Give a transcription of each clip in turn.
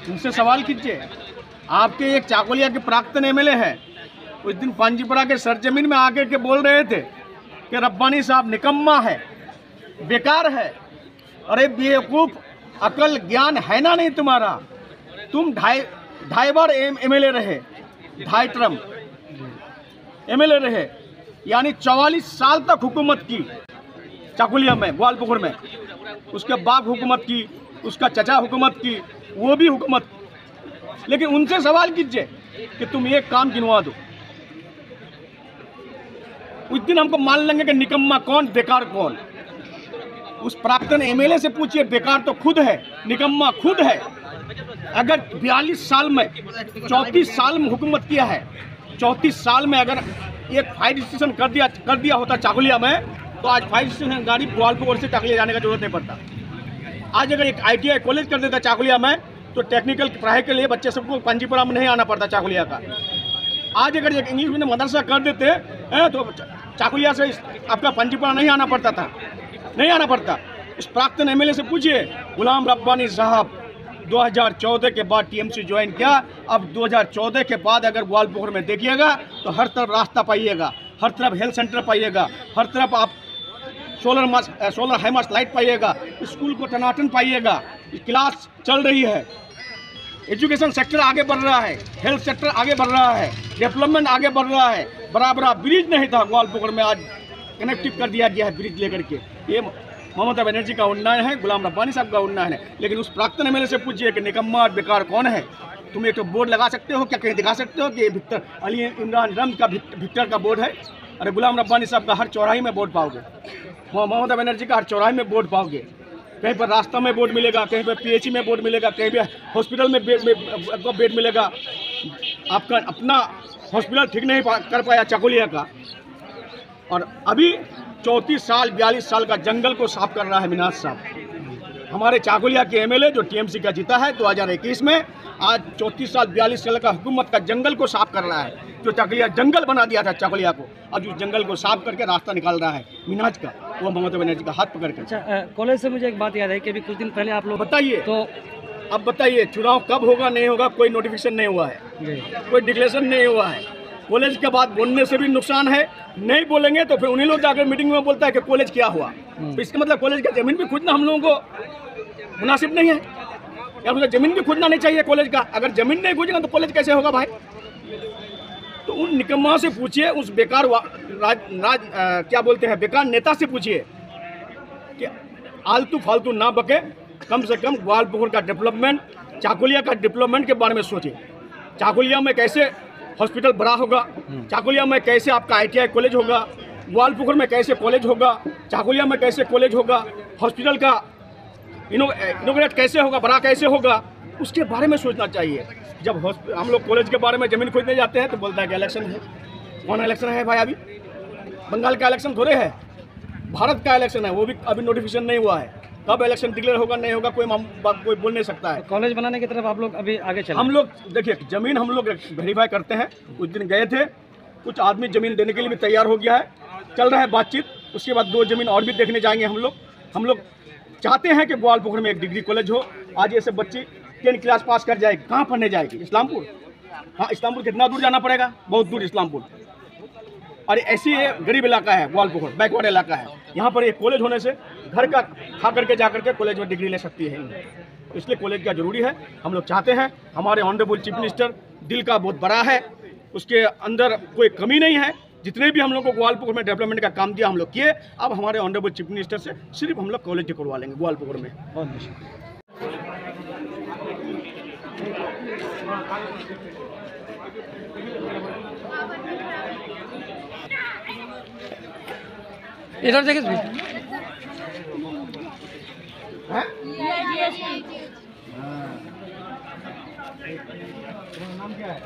उनसे सवाल कीजिए। आपके एक चाकुलिया के प्राक्तन एमएलए है, उस दिन पांजीपुरा के सरजमीन में आके के बोल रहे थे कि रब्बानी साहब निकम्मा है, बेकार है। अरे बेवकूफ़, अकल ज्ञान है ना नहीं तुम्हारा? तुम ढाई बार एमएलए रहे, 2.5 टर्म एमएलए रहे, यानी 44 साल तक हुकूमत की चाकुलिया में, ग्वालपुकुर में। उसके बाप हुकूमत की, उसका चचा हुकूमत की, वो भी हुकूमत की। लेकिन उनसे सवाल कीजिए कि तुम ये काम गिनवा दो। उस दिन हमको मान लेंगे कि निकम्मा कौन, बेकार कौन। उस प्राक्तन एमएलए से पूछिए, बेकार तो खुद है, निकम्मा खुद है। अगर 42 साल में 34 साल में हुकूमत किया है, 34 साल में अगर एक फायर स्टेशन कर दिया होता चाकुलिया में, तो आज फायर स्टेशन गाड़ी ग्वालपुर से चाकुलिया जाने का जरूरत नहीं पड़ता। आज अगर एक ITI कॉलेज कर देता चाकुलिया में, तो टेक्निकल पढ़ाई के लिए बच्चे सबको पांजीपुरा में नहीं आना पड़ता चाकुलिया का। आज अगर एक इंग्लिश मीडियम मदरसा कर देते हैं, तो चाकुलिया से आपका पांजीपुरा नहीं आना पड़ता था, नहीं आना पड़ता। इस प्राक्तन एमएलए से पूछिए, गुलाम रब्बानी साहब 2014 के बाद TMC ज्वाइन किया। अब 2014 के बाद अगर ग्वालपुर में देखिएगा तो हर तरफ रास्ता पाइएगा, हर तरफ हेल्थ सेंटर पाइएगा, हर तरफ आप सोलर हाईमास्ट लाइट पाइएगा, स्कूल को टनाटन पाइएगा, क्लास चल रही है, एजुकेशन सेक्टर आगे बढ़ रहा है, हेल्थ सेक्टर आगे बढ़ रहा है, डेवलपमेंट आगे बढ़ रहा है। बराबर ब्रिज नहीं था ग्वालपुर में, आज कनेक्टिव कर दिया गया है ब्रिज लेकर के। ये ममता बनर्जी का उन्नयन है, गुलाम रब्बानी साहब का उन्नयन है। लेकिन उस प्राक्तन एमएलए से पूछिए कि निकम्मा और बेकार कौन है। तुम एक तो बोर्ड लगा सकते हो क्या, कहीं दिखा सकते हो कि ये विक्टर अली इमरान रम का विक्टर का बोर्ड है? अरे गुलाम रब्बानी साहब का हर चौराहे में बोर्ड पाओगे, ममता बनर्जी का हर चौराहे में बोर्ड पाओगे। कहीं पर रास्ता में बोर्ड मिलेगा, कहीं पर PHE में बोर्ड मिलेगा, कहीं पर हॉस्पिटल में बेड मिलेगा। आपका अपना हॉस्पिटल ठीक नहीं कर पाया चाकुलिया का, और अभी 34 साल 42 साल का जंगल को साफ कर रहा है मिनाज साहब। हमारे चाकुलिया के एमएलए जो TMC का जीता है 2021 में, आज 34 साल 42 साल का हुकूमत का जंगल को साफ कर रहा है। जो चाकुलिया जंगल बना दिया था चाकुलिया को, अब उस जंगल को साफ करके रास्ता निकाल रहा है मिनाज का, वो ममता बनर्जी का हाथ पकड़ कर। अच्छा, कॉलेज से मुझे एक बात याद है कि अभी कुछ दिन पहले आप लोग बताइए, तो अब बताइए चुनाव कब होगा, नहीं होगा, कोई नोटिफिकेशन नहीं हुआ है, कोई डिक्लेरेशन नहीं हुआ है। कॉलेज के बाद बोलने से भी नुकसान है, नहीं बोलेंगे तो फिर उन्हीं लोग जाकर मीटिंग में बोलता है कि कॉलेज क्या हुआ। तो इसका मतलब कॉलेज का जमीन भी खुदना हम लोगों को मुनासिब नहीं है, या मतलब जमीन भी खुदना नहीं चाहिए कॉलेज का। अगर जमीन नहीं खोजेगा तो कॉलेज कैसे होगा भाई? तो उन निकम्मा से पूछिए, उस बेकार क्या बोलते हैं, बेकार नेता से पूछिए कि आलतू फालतू ना बके, कम से कम ग्वालपुर का डेवलपमेंट, चाकुलिया का डेवलपमेंट के बारे में सोचिए। चाकुलिया में कैसे हॉस्पिटल बड़ा होगा, चाकुलिया में कैसे आपका ITI कॉलेज होगा, ग्वालपुर में कैसे कॉलेज होगा, चाकुलिया में कैसे कॉलेज होगा, हॉस्पिटल का इनोग्रेट कैसे होगा, बड़ा कैसे होगा, उसके बारे में सोचना चाहिए। जब हम लोग कॉलेज के बारे में ज़मीन खरीदने जाते हैं तो बोलता है कि इलेक्शन है। कौन इलेक्शन है भाई? अभी बंगाल का इलेक्शन थोड़े है, भारत का इलेक्शन है, वो भी अभी नोटिफिकेशन नहीं हुआ है। कब इलेक्शन डिक्लेयर होगा नहीं होगा कोई बोल नहीं सकता है। कॉलेज बनाने की तरफ आप लोग अभी आगे चले? हम लोग देखिए, ज़मीन हम लोग वेरीफाई करते हैं। कुछ दिन गए थे, कुछ आदमी ज़मीन देने के लिए भी तैयार हो गया है, चल रहा है बातचीत। उसके बाद 2 ज़मीन और भी देखने जाएंगे हम लोग चाहते हैं कि ग्वालपुर में एक डिग्री कॉलेज हो। आज ये सब बच्ची 10 क्लास पास कर जाएगी, कहाँ पढ़ने जाएगी? इस्लामपुर। हाँ, इस्लामपुर कितना दूर जाना पड़ेगा? बहुत दूर इस्लामपुर। और ऐसी गरीब इलाका है ग्वालपुर, बैकवर्ड इलाका है। यहाँ पर एक कॉलेज होने से घर का खा करके जा करके कॉलेज में डिग्री ले सकती है, इसलिए कॉलेज का जरूरी है। हम लोग चाहते हैं, हमारे ऑनरेबल चीफ मिनिस्टर दिल का बहुत बड़ा है, उसके अंदर कोई कमी नहीं है। जितने भी हम लोग को ग्वालपुर में डेवलपमेंट का काम दिया हम लोग किए। अब हमारे ऑनरेबल चीफ मिनिस्टर से सिर्फ हम लोग कॉलेज करवा लेंगे ग्वालपुर में। इधर देखिए नाम क्या है?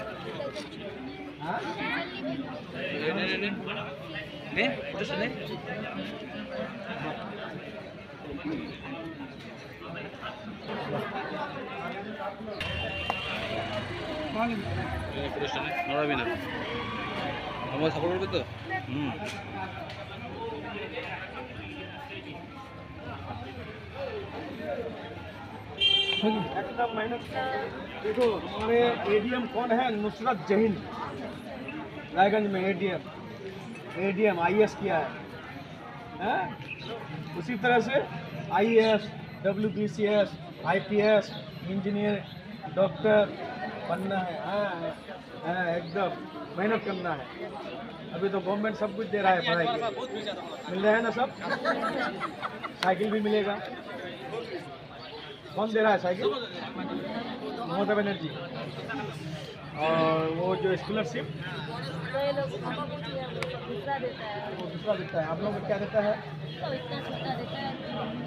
আমার সাপোর্ট করবে তো? एकदम मेहनत। देखो हमारे एडीएम कौन है, नुसरत जहीन, रायगंज में एडीएम आईएएस किया है? उसी तरह से IAS, WBCS, IPS, engineer, doctor बनना है। हाँ, एकदम मेहनत करना है। अभी तो गवर्नमेंट सब कुछ दे रहा है पढ़ाई के लिए। मिल रहा है ना सब, साइकिल भी मिलेगा। कौन दे रहा है साइकिल? ममता बनर्जी। और वो जो स्कॉलरशिप दूसरा देता है, वो दूसरा देता है। आप लोगों को क्या देता है? तो इतना छोटा देता है,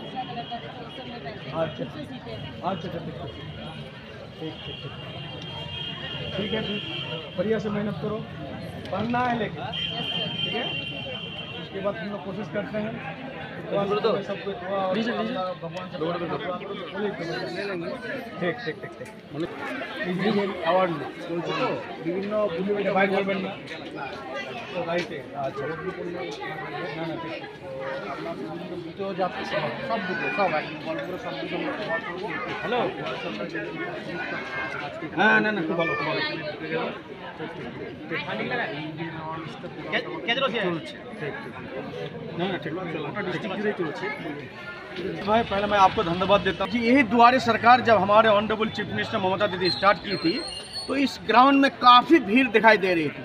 दूसरा कलर का देता है, उस सब में पैसे अच्छा दूसरी सीटें। अच्छा ठीक है, फिर बढ़िया से मेहनत करो, पढ़ना है लेकिन, ठीक है। उसके बाद हम लोग कोशिश करते हैं सबको दुआ और भगवान से ठीक अवार्ड বলছি তো বিভিন্ন ভাই বলবেন না তো রাইটে আচ্ছা না না ঠিক আপনার দুটো যাত্রী সব দুটো সব একদম গল্পগুলো সব দুটো হ্যালো হ্যাঁ না না খুব ভালো খুব ভালো भाई पहले मैं आपको धन्यवाद देता हूँ जी। यही द्वारे सरकार जब हमारे ऑनरेबल चीफ मिनिस्टर ममता दीदी स्टार्ट की थी तो इस ग्राउंड में काफ़ी भीड़ दिखाई दे रही थी,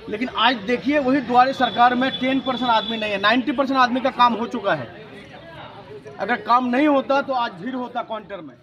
लेकिन आज देखिए वही द्वारे सरकार में 10% आदमी नहीं है, 90% आदमी का काम हो चुका है। अगर काम नहीं होता तो आज भीड़ होता काउंटर में।